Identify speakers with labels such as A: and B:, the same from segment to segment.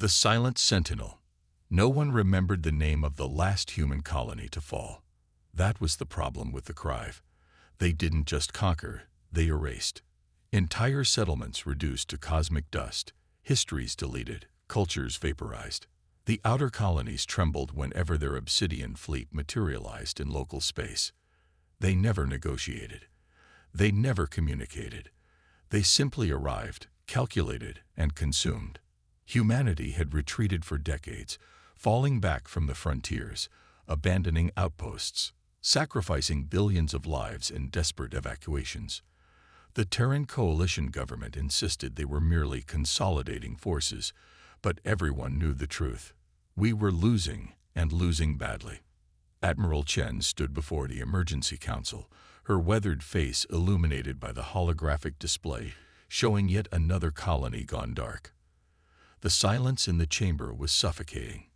A: The Silent Sentinel. No one remembered the name of the last human colony to fall. That was the problem with the Crive. They didn't just conquer, they erased. Entire settlements reduced to cosmic dust, histories deleted, cultures vaporized. The outer colonies trembled whenever their obsidian fleet materialized in local space. They never negotiated. They never communicated. They simply arrived, calculated, and consumed. Humanity had retreated for decades, falling back from the frontiers, abandoning outposts, sacrificing billions of lives in desperate evacuations. The Terran coalition government insisted they were merely consolidating forces, but everyone knew the truth. We were losing, and losing badly. Admiral Chen stood before the Emergency Council, her weathered face illuminated by the holographic display, showing yet another colony gone dark. The silence in the chamber was suffocating.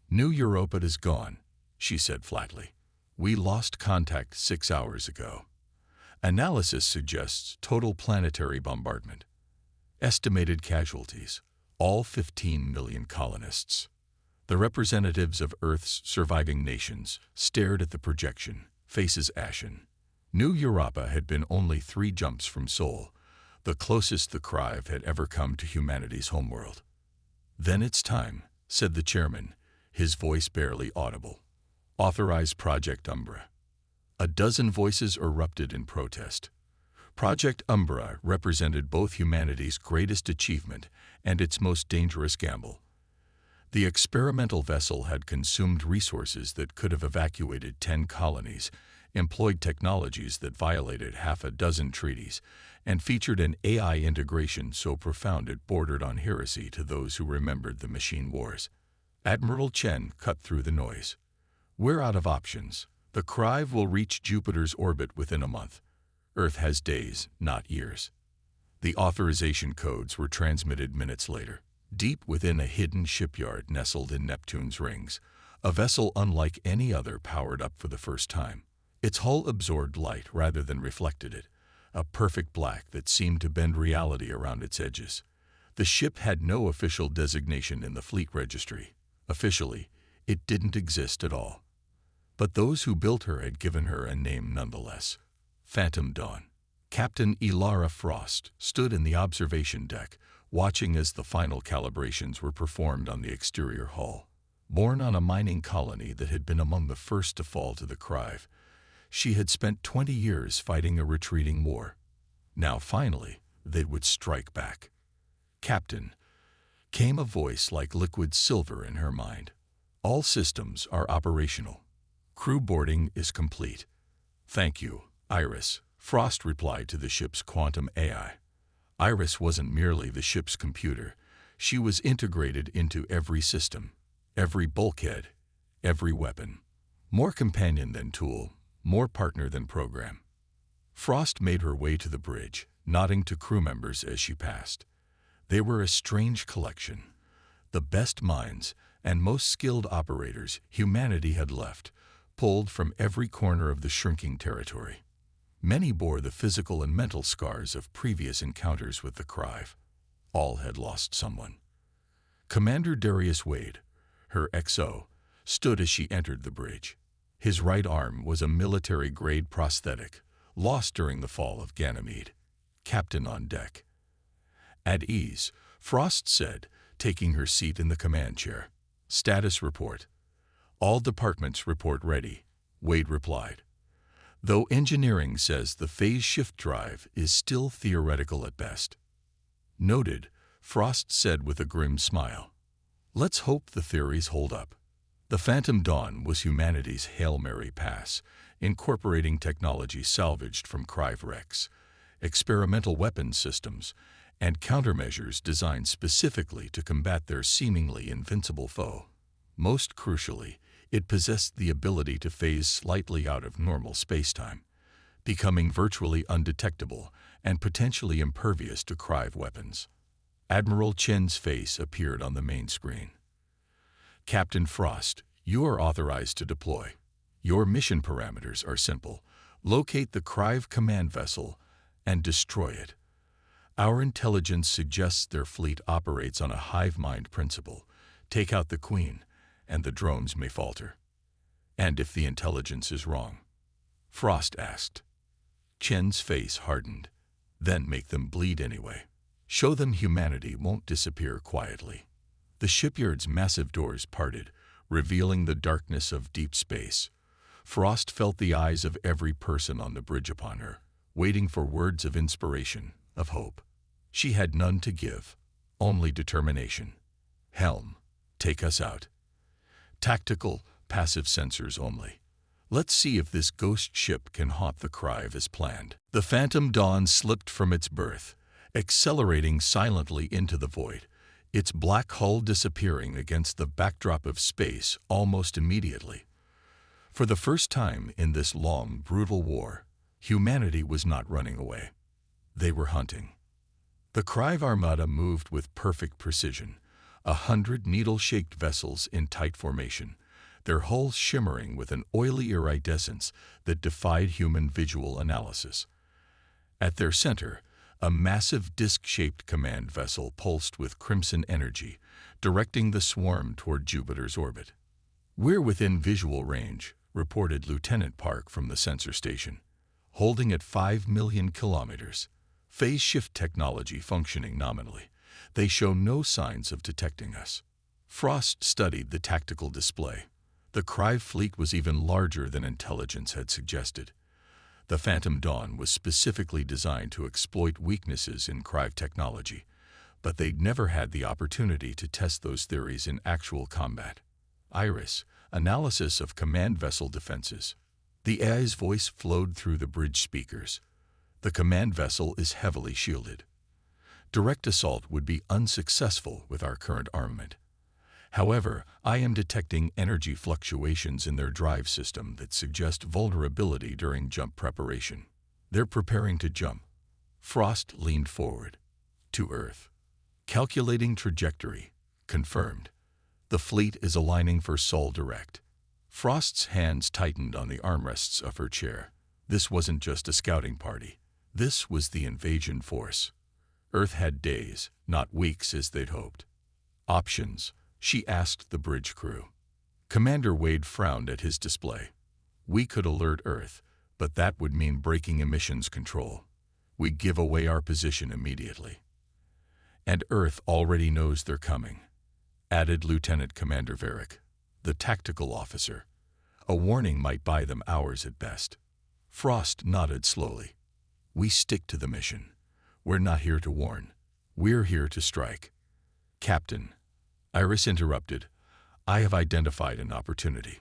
A: "New Europa is gone," she said flatly. "We lost contact 6 hours ago. Analysis suggests total planetary bombardment. Estimated casualties, all 15 million colonists." The representatives of Earth's surviving nations stared at the projection, faces ashen. New Europa had been only 3 jumps from Sol, the closest the Crive had ever come to humanity's homeworld. "Then it's time," said the chairman, his voice barely audible. "Authorize Project Umbra." A dozen voices erupted in protest. Project Umbra represented both humanity's greatest achievement and its most dangerous gamble. The experimental vessel had consumed resources that could have evacuated 10 colonies, employed technologies that violated half a dozen treaties, and featured an AI integration so profound it bordered on heresy to those who remembered the machine wars. Admiral Chen cut through the noise. "We're out of options. The Crive will reach Jupiter's orbit within a month. Earth has days, not years." The authorization codes were transmitted minutes later. Deep within a hidden shipyard nestled in Neptune's rings, a vessel unlike any other powered up for the first time. Its hull absorbed light rather than reflected it, a perfect black that seemed to bend reality around its edges. The ship had no official designation in the fleet registry. Officially, it didn't exist at all. But those who built her had given her a name nonetheless: Phantom Dawn. Captain Elara Frost stood in the observation deck, watching as the final calibrations were performed on the exterior hull. Born on a mining colony that had been among the first to fall to the Crive, she had spent 20 years fighting a retreating war. Now, finally, they would strike back. "Captain," came a voice like liquid silver in her mind. "All systems are operational. Crew boarding is complete." "Thank you, Iris," Frost replied to the ship's quantum AI. Iris wasn't merely the ship's computer. She was integrated into every system, every bulkhead, every weapon. More companion than tool, more partner than program. Frost made her way to the bridge, nodding to crew members as she passed. They were a strange collection. The best minds and most skilled operators humanity had left, pulled from every corner of the shrinking territory. Many bore the physical and mental scars of previous encounters with the Crive. All had lost someone. Commander Darius Wade, her XO, stood as she entered the bridge. His right arm was a military-grade prosthetic, lost during the fall of Ganymede. "Captain on deck." "At ease," Frost said, taking her seat in the command chair. "Status report." "All departments report ready," Wade replied. "Though engineering says the phase shift drive is still theoretical at best." "Noted," Frost said with a grim smile. "Let's hope the theories hold up." The Phantom Dawn was humanity's Hail Mary pass, incorporating technology salvaged from Crive wrecks, experimental weapons systems, and countermeasures designed specifically to combat their seemingly invincible foe. Most crucially, it possessed the ability to phase slightly out of normal spacetime, becoming virtually undetectable and potentially impervious to Crive weapons. Admiral Chen's face appeared on the main screen. "Captain Frost, you are authorized to deploy. Your mission parameters are simple. Locate the Crive command vessel and destroy it. Our intelligence suggests their fleet operates on a hive mind principle. Take out the Queen, and the drones may falter. And if the intelligence is wrong? Frost asked. Chen's face hardened. Then make them bleed anyway. Show them humanity won't disappear quietly. The shipyard's massive doors parted, revealing the darkness of deep space. Frost felt the eyes of every person on the bridge upon her, waiting for words of inspiration, of hope. She had none to give, only determination. Helm, take us out. Tactical, passive sensors only. Let's see if this ghost ship can haunt the Crive as planned. The Phantom Dawn slipped from its berth, accelerating silently into the void, its black hull disappearing against the backdrop of space almost immediately. For the first time in this long, brutal war, humanity was not running away. They were hunting. The Crive Armada moved with perfect precision, 100 needle-shaped vessels in tight formation, their hulls shimmering with an oily iridescence that defied human visual analysis. At their center, a massive disc-shaped command vessel pulsed with crimson energy, directing the swarm toward Jupiter's orbit. "We're within visual range," reported Lieutenant Park from the sensor station. "Holding at 5 million kilometers. Phase shift technology functioning nominally. They show no signs of detecting us." Frost studied the tactical display. The Crive fleet was even larger than intelligence had suggested. The Phantom Dawn was specifically designed to exploit weaknesses in Crive technology, but they'd never had the opportunity to test those theories in actual combat. Iris, analysis of command vessel defenses. The AI's voice flowed through the bridge speakers. The command vessel is heavily shielded. Direct assault would be unsuccessful with our current armament. However, I am detecting energy fluctuations in their drive system that suggest vulnerability during jump preparation. They're preparing to jump. Frost leaned forward. To Earth. Calculating trajectory. Confirmed. The fleet is aligning for Sol direct. Frost's hands tightened on the armrests of her chair. This wasn't just a scouting party. This was the invasion force. Earth had days, not weeks as they'd hoped. Options, she asked the bridge crew. Commander Wade frowned at his display. We could alert Earth, but that would mean breaking emissions control. We'd give away our position immediately. And Earth already knows they're coming, added Lieutenant Commander Varick, the tactical officer. A warning might buy them hours at best. Frost nodded slowly. We stick to the mission. We're not here to warn. We're here to strike. Captain, Iris interrupted, I have identified an opportunity.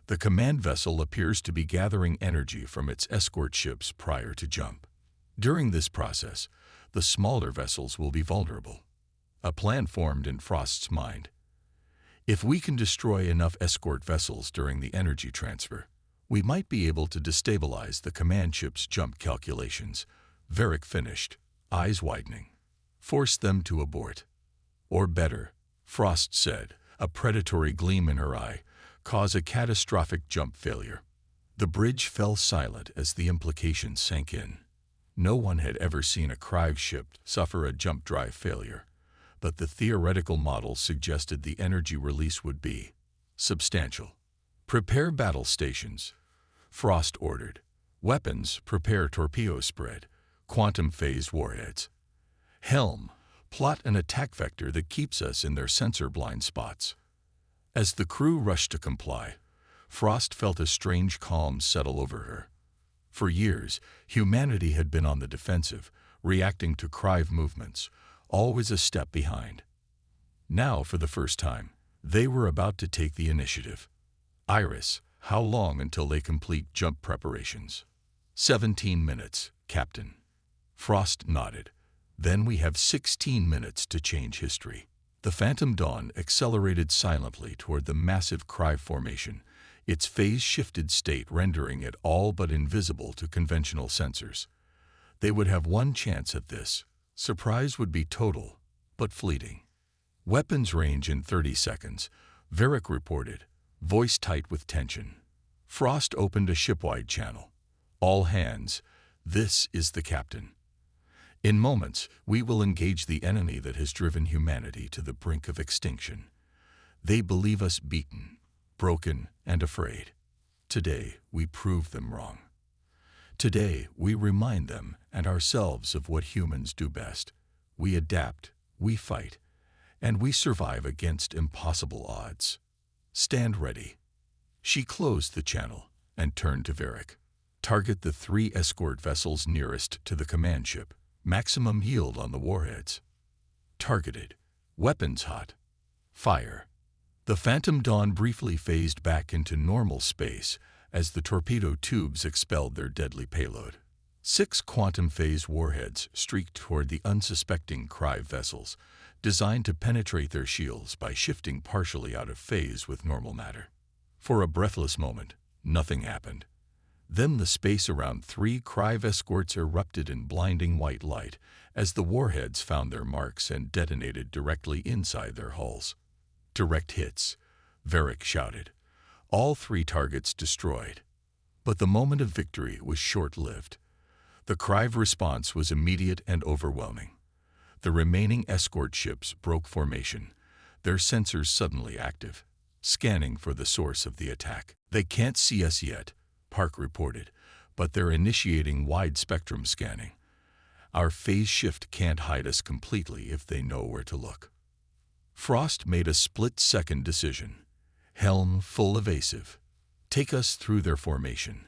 A: The command vessel appears to be gathering energy from its escort ships prior to jump. During this process, the smaller vessels will be vulnerable. A plan formed in Frost's mind. If we can destroy enough escort vessels during the energy transfer, we might be able to destabilize the command ship's jump calculations. Varick finished, eyes widening. Force them to abort. Or better, Frost said, a predatory gleam in her eye, cause a catastrophic jump failure. The bridge fell silent as the implications sank in. No one had ever seen a Crive ship suffer a jump drive failure, but the theoretical model suggested the energy release would be substantial. Prepare battle stations, Frost ordered. Weapons, prepare torpedo spread, quantum-phased warheads. Helm, plot an attack vector that keeps us in their sensor blind spots. As the crew rushed to comply, Frost felt a strange calm settle over her. For years, humanity had been on the defensive, reacting to Crive movements, always a step behind. Now, for the first time, they were about to take the initiative. Iris, how long until they complete jump preparations? 17 minutes, Captain. Frost nodded. Then we have 16 minutes to change history. The Phantom Dawn accelerated silently toward the massive Crive formation, its phase-shifted state rendering it all but invisible to conventional sensors. They would have one chance at this. Surprise would be total, but fleeting. Weapons range in 30 seconds, Varick reported, voice tight with tension. Frost opened a shipwide channel. All hands, this is the captain. In moments, we will engage the enemy that has driven humanity to the brink of extinction. They believe us beaten, broken, and afraid. Today, we prove them wrong. Today, we remind them and ourselves of what humans do best. We adapt, we fight, and we survive against impossible odds. Stand ready. She closed the channel and turned to Varric. Target the 3 escort vessels nearest to the command ship. Maximum yield on the warheads. Targeted. Weapons hot. Fire. The Phantom Dawn briefly phased back into normal space as the torpedo tubes expelled their deadly payload. 6 quantum phase warheads streaked toward the unsuspecting Crive vessels, designed to penetrate their shields by shifting partially out of phase with normal matter. For a breathless moment, nothing happened. Then the space around 3 Crive escorts erupted in blinding white light as the warheads found their marks and detonated directly inside their hulls. Direct hits, Varric shouted. All 3 targets destroyed. But the moment of victory was short-lived. The Crive response was immediate and overwhelming. The remaining escort ships broke formation, their sensors suddenly active, scanning for the source of the attack. They can't see us yet, Park reported, but they're initiating wide-spectrum scanning. Our phase shift can't hide us completely if they know where to look. Frost made a split-second decision. Helm full evasive. Take us through their formation.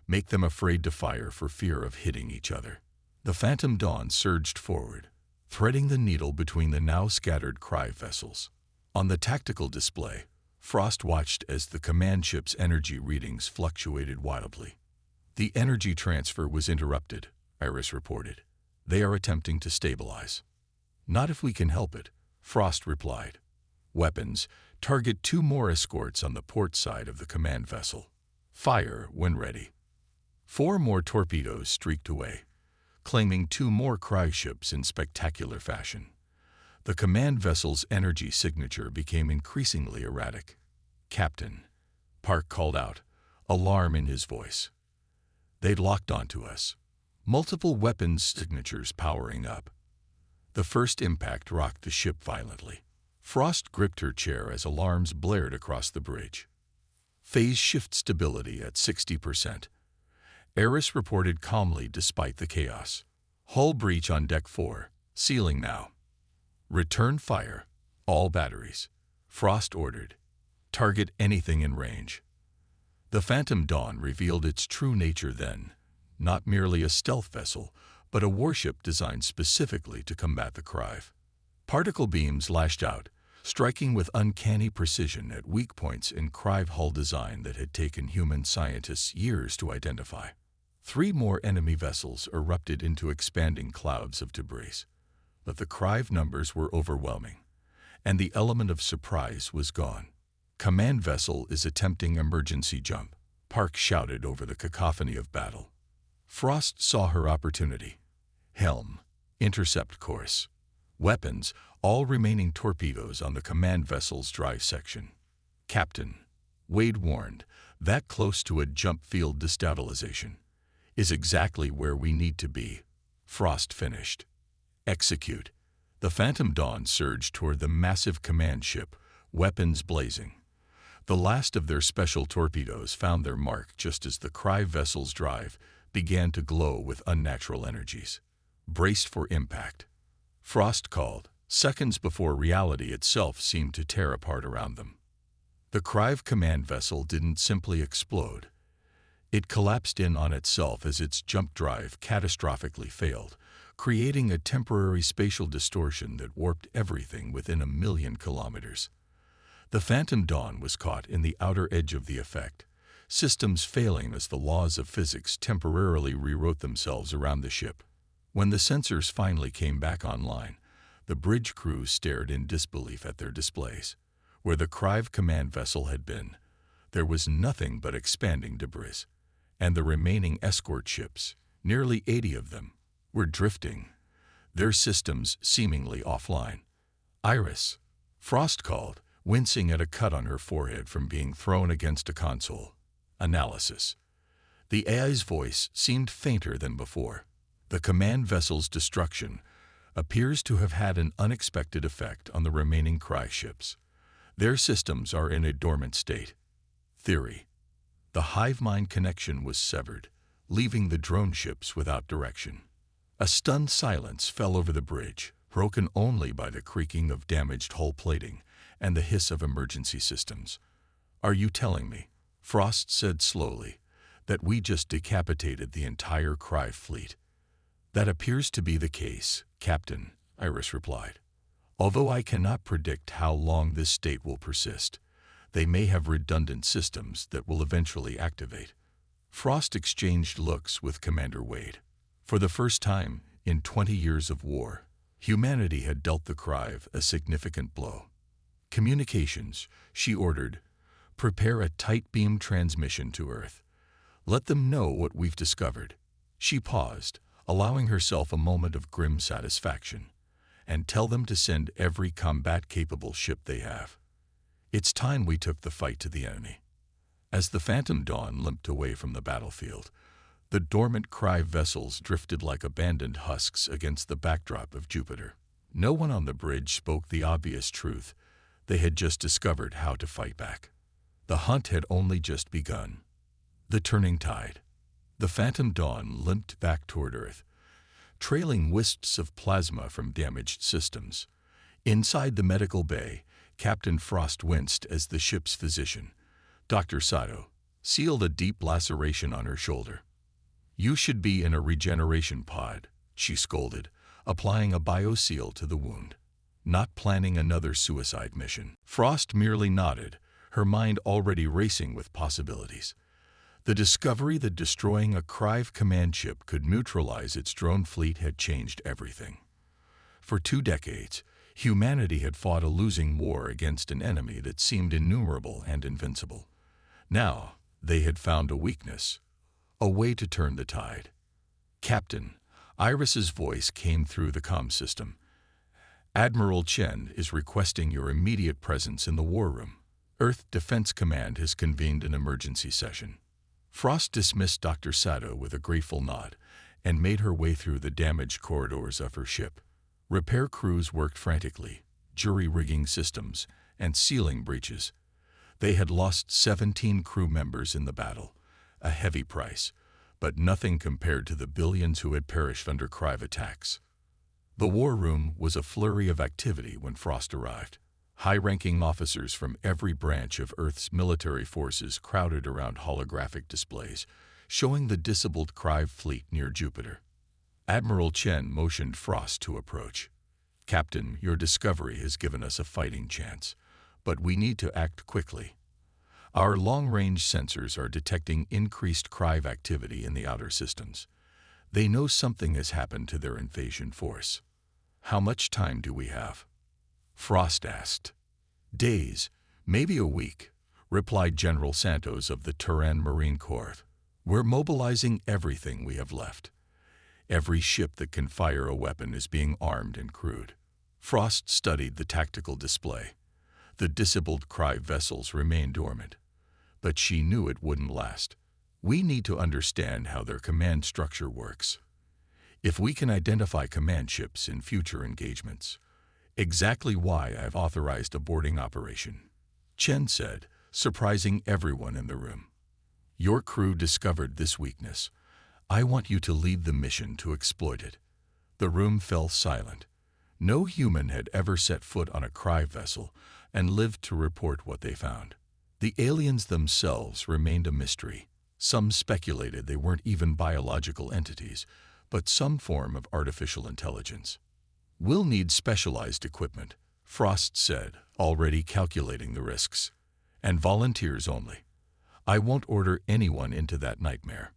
A: Make them afraid to fire for fear of hitting each other. The Phantom Dawn surged forward, threading the needle between the now scattered Crive vessels. On the tactical display, Frost watched as the command ship's energy readings fluctuated wildly. The energy transfer was interrupted, Iris reported. They are attempting to stabilize. Not if we can help it, Frost replied. Weapons, target 2 more escorts on the port side of the command vessel. Fire when ready. 4 more torpedoes streaked away, claiming 2 more Crive ships in spectacular fashion. The command vessel's energy signature became increasingly erratic. Captain, Park called out, alarm in his voice. They'd locked onto us. Multiple weapons signatures powering up. The first impact rocked the ship violently. Frost gripped her chair as alarms blared across the bridge. Phase shift stability at 60%. Eris reported calmly despite the chaos. Hull breach on deck 4, sealing now. Return fire, all batteries, Frost ordered. Target anything in range. The Phantom Dawn revealed its true nature then, not merely a stealth vessel, but a warship designed specifically to combat the Crive. Particle beams lashed out, striking with uncanny precision at weak points in Crive hull design that had taken human scientists years to identify. 3 more enemy vessels erupted into expanding clouds of debris. But the Crive numbers were overwhelming, and the element of surprise was gone. Command vessel is attempting emergency jump, Park shouted over the cacophony of battle. Frost saw her opportunity. Helm, intercept course. Weapons, all remaining torpedoes on the command vessel's drive section. Captain, Wade warned, that close to a jump field destabilization is exactly where we need to be. Frost finished. Execute. The Phantom Dawn surged toward the massive command ship, weapons blazing. The last of their special torpedoes found their mark just as the Crive vessel's drive began to glow with unnatural energies. Braced for impact. Frost called, seconds before reality itself seemed to tear apart around them. The Crive command vessel didn't simply explode. It collapsed in on itself as its jump drive catastrophically failed, creating a temporary spatial distortion that warped everything within 1,000,000 kilometers. The Phantom Dawn was caught in the outer edge of the effect, systems failing as the laws of physics temporarily rewrote themselves around the ship. When the sensors finally came back online, the bridge crew stared in disbelief at their displays. Where the Crive command vessel had been, there was nothing but expanding debris, and the remaining escort ships, nearly 80 of them, were drifting, their systems seemingly offline. Iris, Frost called, wincing at a cut on her forehead from being thrown against a console. Analysis. The AI's voice seemed fainter than before. The command vessel's destruction appears to have had an unexpected effect on the remaining Cry ships. Their systems are in a dormant state. Theory: the hive mind connection was severed, leaving the drone ships without direction. A stunned silence fell over the bridge, broken only by the creaking of damaged hull plating and the hiss of emergency systems. "Are you telling me," Frost said slowly, "that we just decapitated the entire Cry fleet?" "That appears to be the case, Captain," Iris replied. "Although I cannot predict how long this state will persist, they may have redundant systems that will eventually activate." Frost exchanged looks with Commander Wade. For the first time in 20 years of war, humanity had dealt the Cry a significant blow. "Communications," she ordered. "Prepare a tight beam transmission to Earth. Let them know what we've discovered." She paused, allowing herself a moment of grim satisfaction. "And tell them to send every combat-capable ship they have. It's time we took the fight to the enemy." As the Phantom Dawn limped away from the battlefield, the dormant Cry vessels drifted like abandoned husks against the backdrop of Jupiter. No one on the bridge spoke the obvious truth. They had just discovered how to fight back. The hunt had only just begun. The turning tide. The Phantom Dawn limped back toward Earth, trailing wisps of plasma from damaged systems. Inside the medical bay, Captain Frost winced as the ship's physician, Dr. Sato, sealed a deep laceration on her shoulder. "You should be in a regeneration pod," she scolded, applying a bioseal to the wound. "Not planning another suicide mission." Frost merely nodded, her mind already racing with possibilities. The discovery that destroying a Cry command ship could neutralize its drone fleet had changed everything. For 2 decades, humanity had fought a losing war against an enemy that seemed innumerable and invincible. Now, they had found a weakness, a way to turn the tide. "Captain," Iris's voice came through the comm system. "Admiral Chen is requesting your immediate presence in the war room. Earth Defense Command has convened an emergency session." Frost dismissed Dr. Sato with a grateful nod and made her way through the damaged corridors of her ship. Repair crews worked frantically, jury-rigging systems and sealing breaches. They had lost 17 crew members in the battle, a heavy price, but nothing compared to the billions who had perished under Cry attacks. The war room was a flurry of activity when Frost arrived. High-ranking officers from every branch of Earth's military forces crowded around holographic displays, showing the disabled Cry fleet near Jupiter. Admiral Chen motioned Frost to approach. "Captain, your discovery has given us a fighting chance, but we need to act quickly. Our long-range sensors are detecting increased Cry activity in the outer systems. They know something has happened to their invasion force." "How much time do we have?" Frost asked. "Days, maybe a week," replied General Santos of the Terran Marine Corps. "We're mobilizing everything we have left. Every ship that can fire a weapon is being armed and crewed." Frost studied the tactical display. The disabled Cry vessels remained dormant, but she knew it wouldn't last. "We need to understand how their command structure works. If we can identify command ships in future engagements." "Exactly why I've authorized a boarding operation," Chen said, surprising everyone in the room. "Your crew discovered this weakness. I want you to lead the mission to exploit it." The room fell silent. No human had ever set foot on a Cry vessel and lived to report what they found. The aliens themselves remained a mystery. Some speculated they weren't even biological entities, but some form of artificial intelligence. "We'll need specialized equipment," Frost said, already calculating the risks. "And volunteers only. I won't order anyone into that nightmare."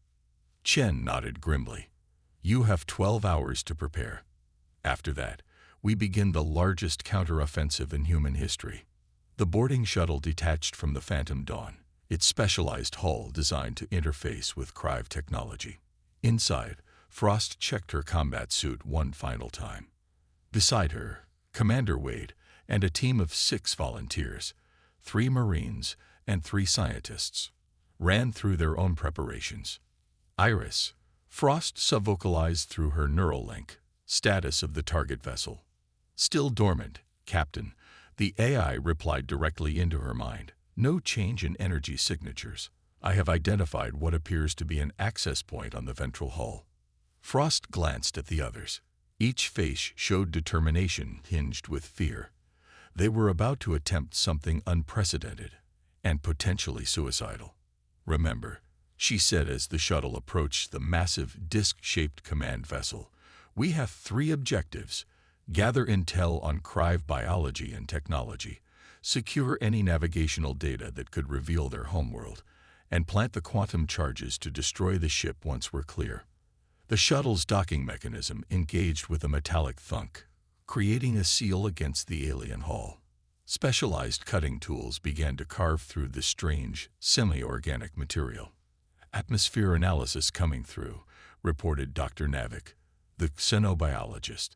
A: Chen nodded grimly. "You have 12 hours to prepare. After that, we begin the largest counteroffensive in human history." The boarding shuttle detached from the Phantom Dawn, its specialized hull designed to interface with Cry technology. Inside, Frost checked her combat suit one final time. Beside her, Commander Wade and a team of 6 volunteers, 3 Marines and 3 scientists, ran through their own preparations. Iris, Frost subvocalized through her neural link. Status of the target vessel. Still dormant, Captain. The AI replied directly into her mind. No change in energy signatures. I have identified what appears to be an access point on the ventral hull. Frost glanced at the others. Each face showed determination tinged with fear. They were about to attempt something unprecedented and potentially suicidal. Remember, she said as the shuttle approached the massive disc-shaped command vessel, we have 3 objectives. Gather intel on Crive biology and technology, secure any navigational data that could reveal their homeworld, and plant the quantum charges to destroy the ship once we're clear. The shuttle's docking mechanism engaged with a metallic thunk, creating a seal against the alien hull. Specialized cutting tools began to carve through the strange, semi-organic material. Atmosphere analysis coming through, reported Dr. Navik, the xenobiologist.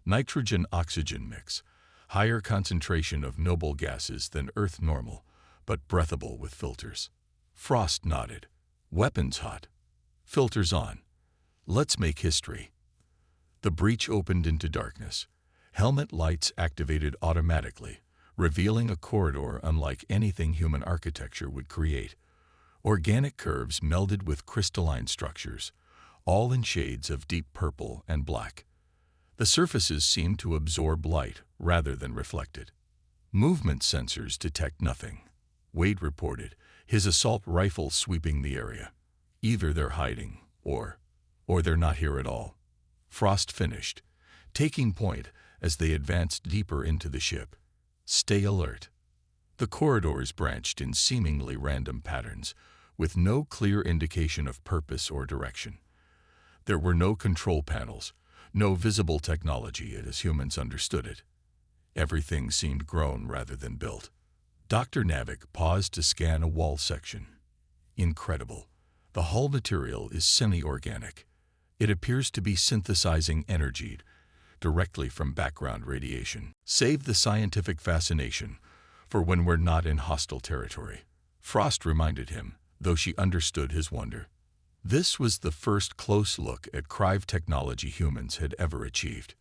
A: Nitrogen-oxygen mix, higher concentration of noble gases than Earth normal, but breathable with filters. Frost nodded. Weapons hot. Filters on. Let's make history. The breach opened into darkness. Helmet lights activated automatically, revealing a corridor unlike anything human architecture would create. Organic curves melded with crystalline structures, all in shades of deep purple and black. The surfaces seemed to absorb light rather than reflect it. Movement sensors detect nothing. Wade reported, his assault rifle sweeping the area. Either they're hiding, or they're not here at all. Frost finished, taking point as they advanced deeper into the ship. Stay alert. The corridors branched in seemingly random patterns, with no clear indication of purpose or direction. There were no control panels, no visible technology as humans understood it. Everything seemed grown rather than built. Dr. Navik paused to scan a wall section. Incredible. The hull material is semi-organic. It appears to be synthesizing energy directly from background radiation. Save the scientific fascination for when we're not in hostile territory. Frost reminded him, though she understood his wonder. This was the first close look at Crive technology humans had ever achieved.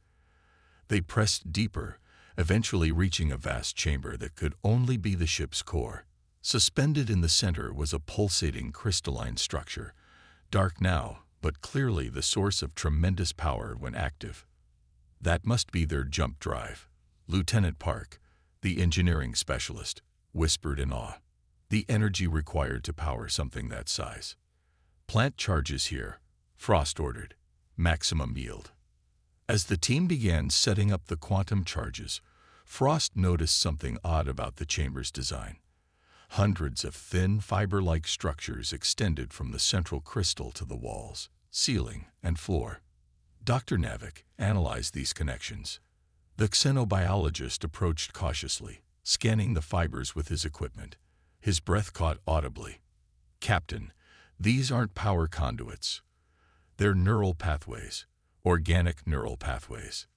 A: They pressed deeper, eventually reaching a vast chamber that could only be the ship's core. Suspended in the center was a pulsating crystalline structure, dark now, but clearly the source of tremendous power when active. That must be their jump drive. Lieutenant Park, the engineering specialist, whispered in awe. The energy required to power something that size. Plant charges here, Frost ordered. Maximum yield. As the team began setting up the quantum charges, Frost noticed something odd about the chamber's design. Hundreds of thin, fiber-like structures extended from the central crystal to the walls, ceiling, and floor. Dr. Navik analyzed these connections. The xenobiologist approached cautiously, scanning the fibers with his equipment. His breath caught audibly. Captain, these aren't power conduits. They're neural pathways, organic neural pathways.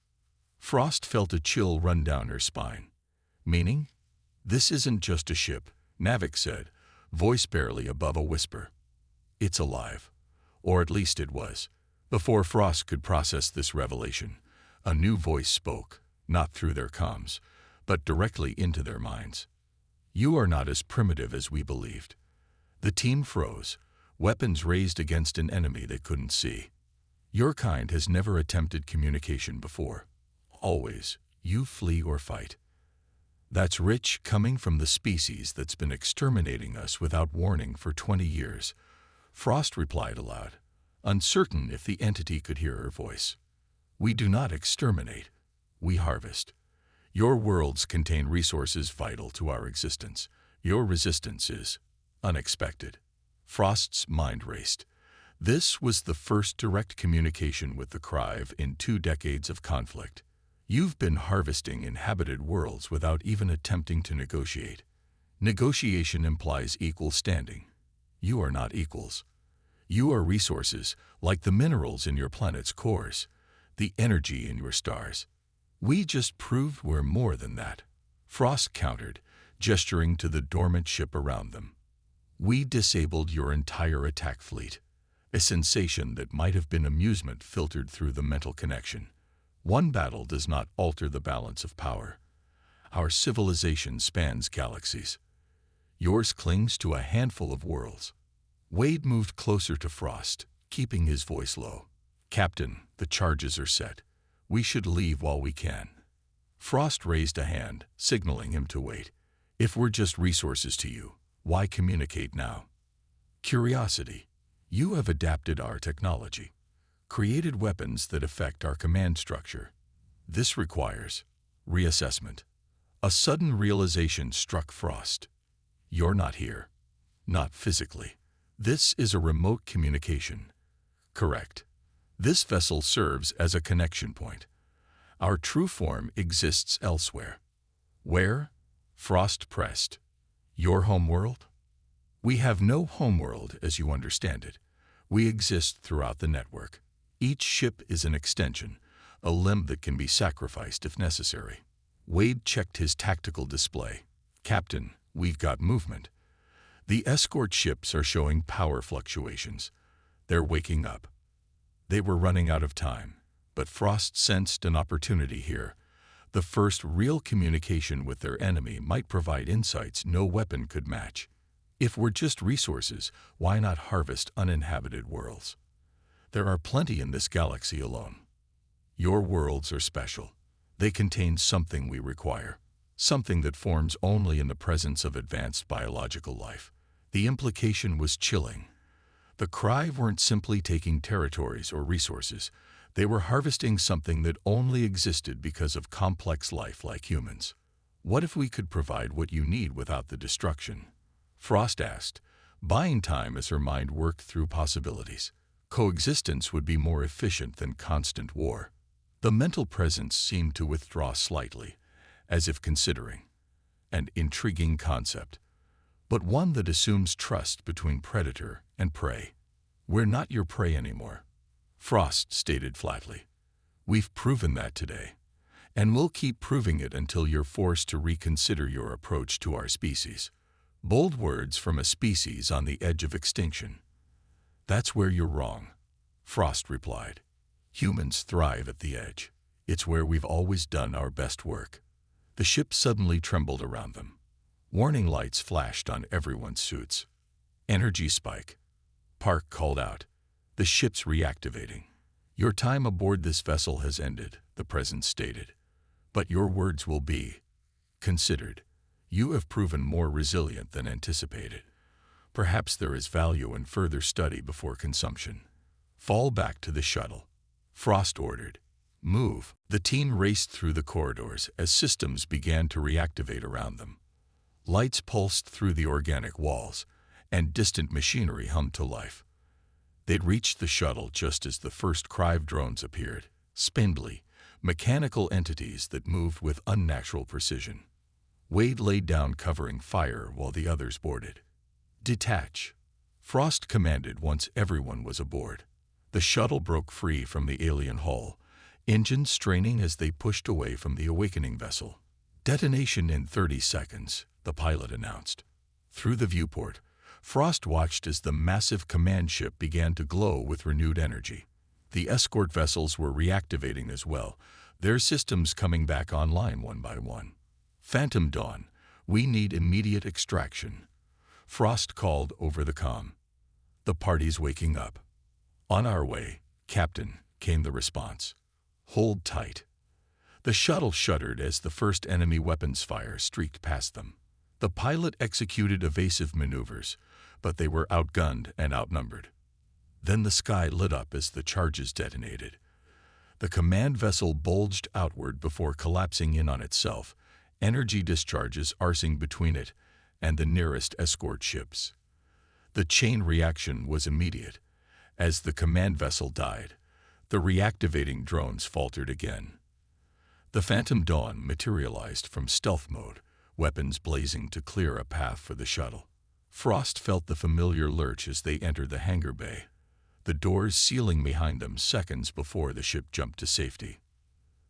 A: Frost felt a chill run down her spine. Meaning? This isn't just a ship, Navik said, voice barely above a whisper. It's alive. Or at least it was. Before Frost could process this revelation, a new voice spoke, not through their comms, but directly into their minds. You are not as primitive as we believed. The team froze, weapons raised against an enemy they couldn't see. Your kind has never attempted communication before. Always, you flee or fight. That's rich coming from the species that's been exterminating us without warning for 20 years. Frost replied aloud, uncertain if the entity could hear her voice. We do not exterminate, we harvest. Your worlds contain resources vital to our existence. Your resistance is unexpected. Frost's mind raced. This was the first direct communication with the Crive in 2 decades of conflict. You've been harvesting inhabited worlds without even attempting to negotiate. Negotiation implies equal standing. You are not equals. You are resources, like the minerals in your planet's cores, the energy in your stars. We just proved we're more than that. Frost countered, gesturing to the dormant ship around them. We disabled your entire attack fleet. A sensation that might have been amusement filtered through the mental connection. One battle does not alter the balance of power. Our civilization spans galaxies. Yours clings to a handful of worlds. Wade moved closer to Frost, keeping his voice low. Captain, the charges are set. We should leave while we can. Frost raised a hand, signaling him to wait. If we're just resources to you, why communicate now? Curiosity. You have adapted our technology, created weapons that affect our command structure. This requires reassessment. A sudden realization struck Frost. You're not here. Not physically. This is a remote communication. Correct. This vessel serves as a connection point. Our true form exists elsewhere. Where? Frost pressed. Your homeworld? We have no homeworld as you understand it. We exist throughout the network. Each ship is an extension, a limb that can be sacrificed if necessary. Wade checked his tactical display. Captain, we've got movement. The escort ships are showing power fluctuations. They're waking up. They were running out of time, but Frost sensed an opportunity here. The first real communication with their enemy might provide insights no weapon could match. If we're just resources, why not harvest uninhabited worlds? There are plenty in this galaxy alone. Your worlds are special. They contain something we require, something that forms only in the presence of advanced biological life. The implication was chilling. The Crive weren't simply taking territories or resources. They were harvesting something that only existed because of complex life like humans. What if we could provide what you need without the destruction? Frost asked, buying time as her mind worked through possibilities. Coexistence would be more efficient than constant war. The mental presence seemed to withdraw slightly, as if considering. An intriguing concept, but one that assumes trust between predator and prey. We're not your prey anymore, Frost stated flatly. We've proven that today, and we'll keep proving it until you're forced to reconsider your approach to our species. Bold words from a species on the edge of extinction. That's where you're wrong, Frost replied. Humans thrive at the edge. It's where we've always done our best work. The ship suddenly trembled around them. Warning lights flashed on everyone's suits. Energy spike. Park called out. The ship's reactivating. Your time aboard this vessel has ended, the Presence stated. But your words will be considered. You have proven more resilient than anticipated. Perhaps there is value in further study before consumption. Fall back to the shuttle, Frost ordered. Move. The team raced through the corridors as systems began to reactivate around them. Lights pulsed through the organic walls, and distant machinery hummed to life. They'd reached the shuttle just as the first Crive drones appeared, spindly, mechanical entities that moved with unnatural precision. Wade laid down covering fire while the others boarded. Detach, Frost commanded once everyone was aboard. The shuttle broke free from the alien hull, engines straining as they pushed away from the awakening vessel. Detonation in 30 seconds, the pilot announced. Through the viewport, Frost watched as the massive command ship began to glow with renewed energy. The escort vessels were reactivating as well, their systems coming back online one by one. Phantom Dawn, we need immediate extraction, Frost called over the comm. The party's waking up. On our way, Captain, came the response. Hold tight. The shuttle shuddered as the first enemy weapons fire streaked past them. The pilot executed evasive maneuvers, but they were outgunned and outnumbered. Then the sky lit up as the charges detonated. The command vessel bulged outward before collapsing in on itself, energy discharges arcing between it and the nearest escort ships. The chain reaction was immediate. As the command vessel died, the reactivating drones faltered again. The Phantom Dawn materialized from stealth mode, weapons blazing to clear a path for the shuttle. Frost felt the familiar lurch as they entered the hangar bay, the doors sealing behind them seconds before the ship jumped to safety.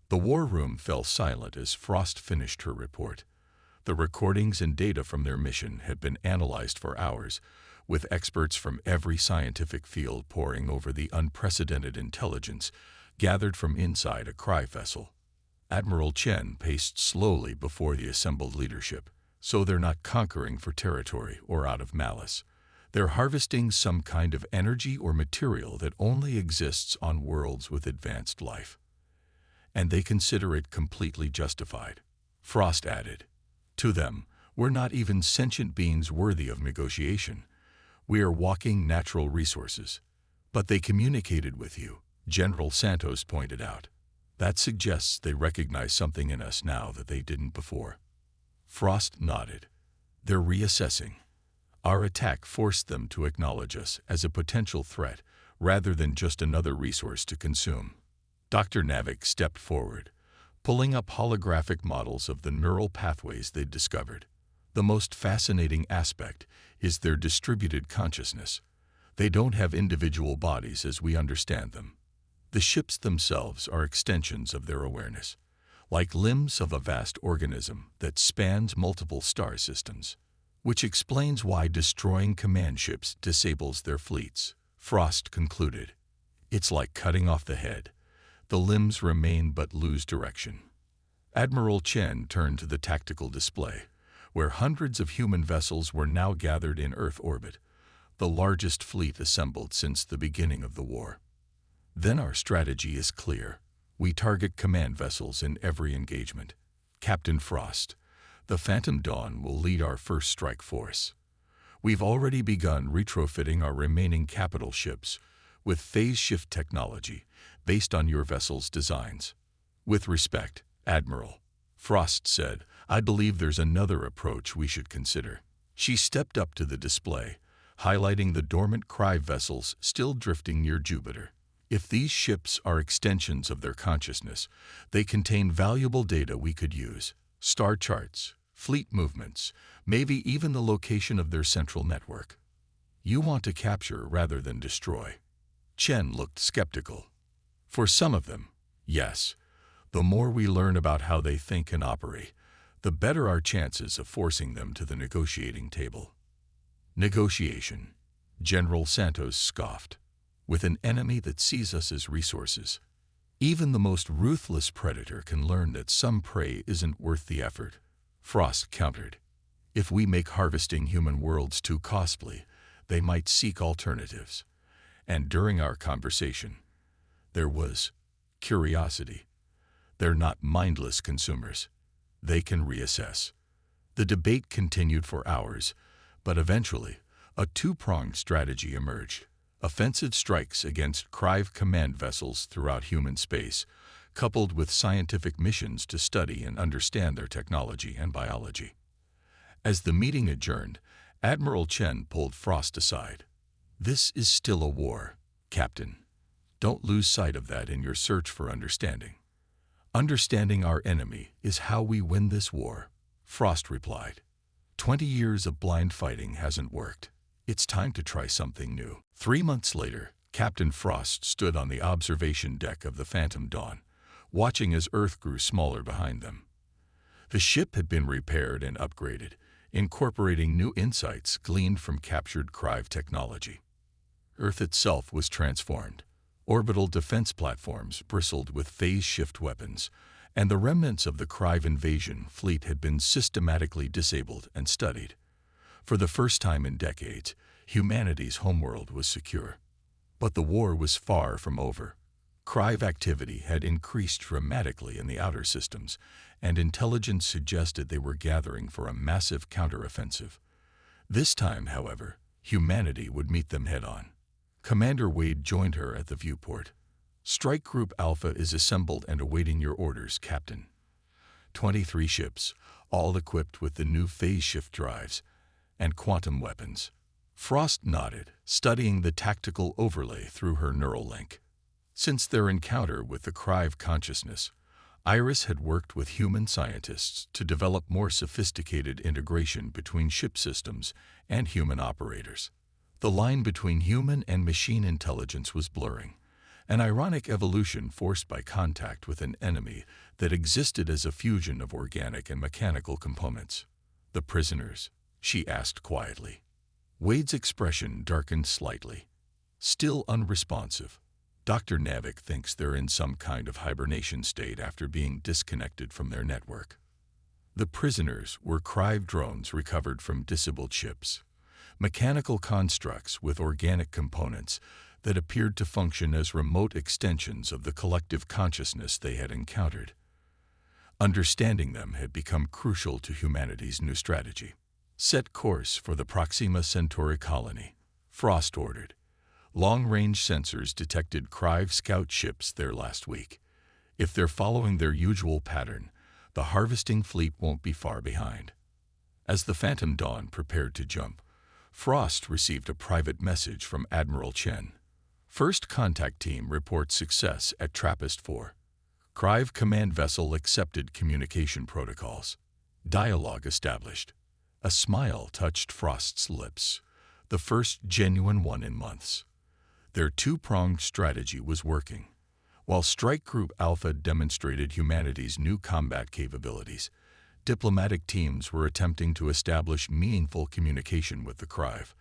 A: The war room fell silent as Frost finished her report. The recordings and data from their mission had been analyzed for hours, with experts from every scientific field poring over the unprecedented intelligence gathered from inside a Cry vessel. Admiral Chen paced slowly before the assembled leadership, so they're not conquering for territory or out of malice. They're harvesting some kind of energy or material that only exists on worlds with advanced life. And they consider it completely justified. Frost added, "To them, we're not even sentient beings worthy of negotiation. We are walking natural resources." "But they communicated with you," General Santos pointed out. "That suggests they recognize something in us now that they didn't before." Frost nodded. "They're reassessing. Our attack forced them to acknowledge us as a potential threat rather than just another resource to consume." Dr. Navik stepped forward, pulling up holographic models of the neural pathways they'd discovered. "The most fascinating aspect is their distributed consciousness. They don't have individual bodies as we understand them. The ships themselves are extensions of their awareness, like limbs of a vast organism that spans multiple star systems, which explains why destroying command ships disables their fleets," Frost concluded. "It's like cutting off the head. The limbs remain but lose direction." Admiral Chen turned to the tactical display, where hundreds of human vessels were now gathered in Earth orbit, the largest fleet assembled since the beginning of the war. "Then our strategy is clear. We target command vessels in every engagement. Captain Frost, the Phantom Dawn will lead our first strike force. We've already begun retrofitting our remaining capital ships with phase shift technology based on your vessel's designs." "With respect, Admiral," Frost said, "I believe there's another approach we should consider." She stepped up to the display, highlighting the dormant Cry vessels still drifting near Jupiter. "If these ships are extensions of their consciousness, they contain valuable data we could use. Star charts, fleet movements, maybe even the location of their central network. You want to capture rather than destroy." Chen looked skeptical. "For some of them, yes. The more we learn about how they think and operate, the better our chances of forcing them to the negotiating table." "Negotiation," General Santos scoffed. "With an enemy that sees us as resources. Even the most ruthless predator can learn that some prey isn't worth the effort," Frost countered. "If we make harvesting human worlds too costly, they might seek alternatives." And during our conversation, there was curiosity. "They're not mindless consumers. They can reassess." The debate continued for hours, but eventually, a two-pronged strategy emerged. Offensive strikes against Cry command vessels throughout human space, coupled with scientific missions to study and understand their technology and biology. As the meeting adjourned, Admiral Chen pulled Frost aside. "This is still a war, Captain. Don't lose sight of that in your search for understanding." "Understanding our enemy is how we win this war," Frost replied. 20 years of blind fighting hasn't worked. It's time to try something new." 3 months later, Captain Frost stood on the observation deck of the Phantom Dawn, watching as Earth grew smaller behind them. The ship had been repaired and upgraded, incorporating new insights gleaned from captured Cry technology. Earth itself was transformed. Orbital defense platforms bristled with phase-shift weapons, and the remnants of the Cry invasion fleet had been systematically disabled and studied. For the first time in decades, humanity's homeworld was secure. But the war was far from over. Cry activity had increased dramatically in the outer systems, and intelligence suggested they were gathering for a massive counteroffensive. This time, however, humanity would meet them head-on. Commander Wade joined her at the viewport. "Strike Group Alpha is assembled and awaiting your orders, Captain. 23 ships, all equipped with the new phase shift drives and quantum weapons." Frost nodded, studying the tactical overlay through her neural link. Since their encounter with the Cry consciousness, Iris had worked with human scientists to develop more sophisticated integration between ship systems and human operators. The line between human and machine intelligence was blurring, an ironic evolution forced by contact with an enemy that existed as a fusion of organic and mechanical components. "The prisoners?" she asked quietly. Wade's expression darkened slightly. Still unresponsive, Dr. Navik thinks they're in some kind of hibernation state after being disconnected from their network. The prisoners were Crive drones recovered from disabled ships, mechanical constructs with organic components that appeared to function as remote extensions of the collective consciousness they had encountered. Understanding them had become crucial to humanity's new strategy. Set course for the Proxima Centauri colony, Frost ordered. Long-range sensors detected Crive scout ships there last week. If they're following their usual pattern, the harvesting fleet won't be far behind. As the Phantom Dawn prepared to jump, Frost received a private message from Admiral Chen. First contact team reports success at TRAPPIST-4. Crive command vessel accepted communication protocols. Dialogue established. A smile touched Frost's lips, the first genuine one in months. Their two-pronged strategy was working. While Strike Group Alpha demonstrated humanity's new combat capabilities, diplomatic teams were attempting to establish meaningful communication with the Crive,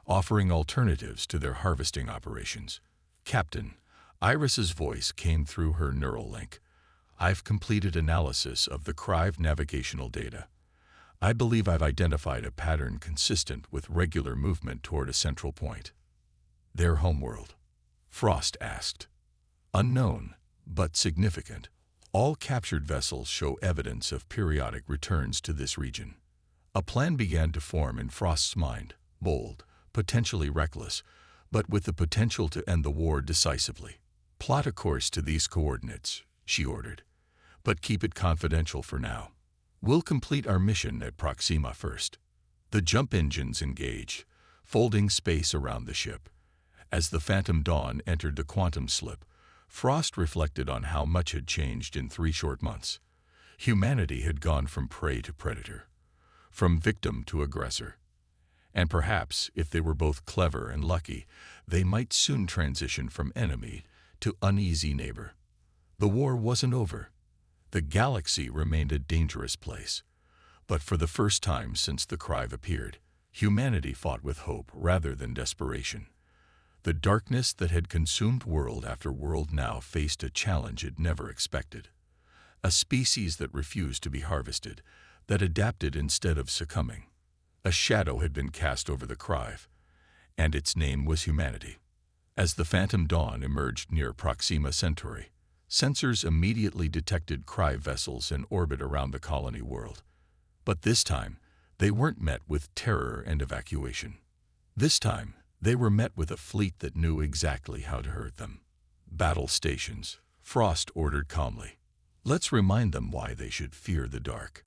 A: offering alternatives to their harvesting operations. Captain, Iris's voice came through her neural link. I've completed analysis of the Crive navigational data. I believe I've identified a pattern consistent with regular movement toward a central point. Their homeworld? Frost asked. Unknown, but significant. All captured vessels show evidence of periodic returns to this region. A plan began to form in Frost's mind, bold, potentially reckless, but with the potential to end the war decisively. Plot a course to these coordinates, she ordered, but keep it confidential for now. We'll complete our mission at Proxima first. The jump engines engaged, folding space around the ship. As the Phantom Dawn entered the quantum slip, Frost reflected on how much had changed in 3 short months. Humanity had gone from prey to predator, from victim to aggressor. And perhaps, if they were both clever and lucky, they might soon transition from enemy to uneasy neighbor. The war wasn't over. The galaxy remained a dangerous place. But for the first time since the Crive appeared, humanity fought with hope rather than desperation. The darkness that had consumed world after world now faced a challenge it never expected. A species that refused to be harvested, that adapted instead of succumbing. A shadow had been cast over the Crive, and its name was humanity. As the Phantom Dawn emerged near Proxima Centauri, sensors immediately detected Crive vessels in orbit around the colony world. But this time, they weren't met with terror and evacuation. This time, they were met with a fleet that knew exactly how to hurt them. Battle stations, Frost ordered calmly. Let's remind them why they should fear the dark.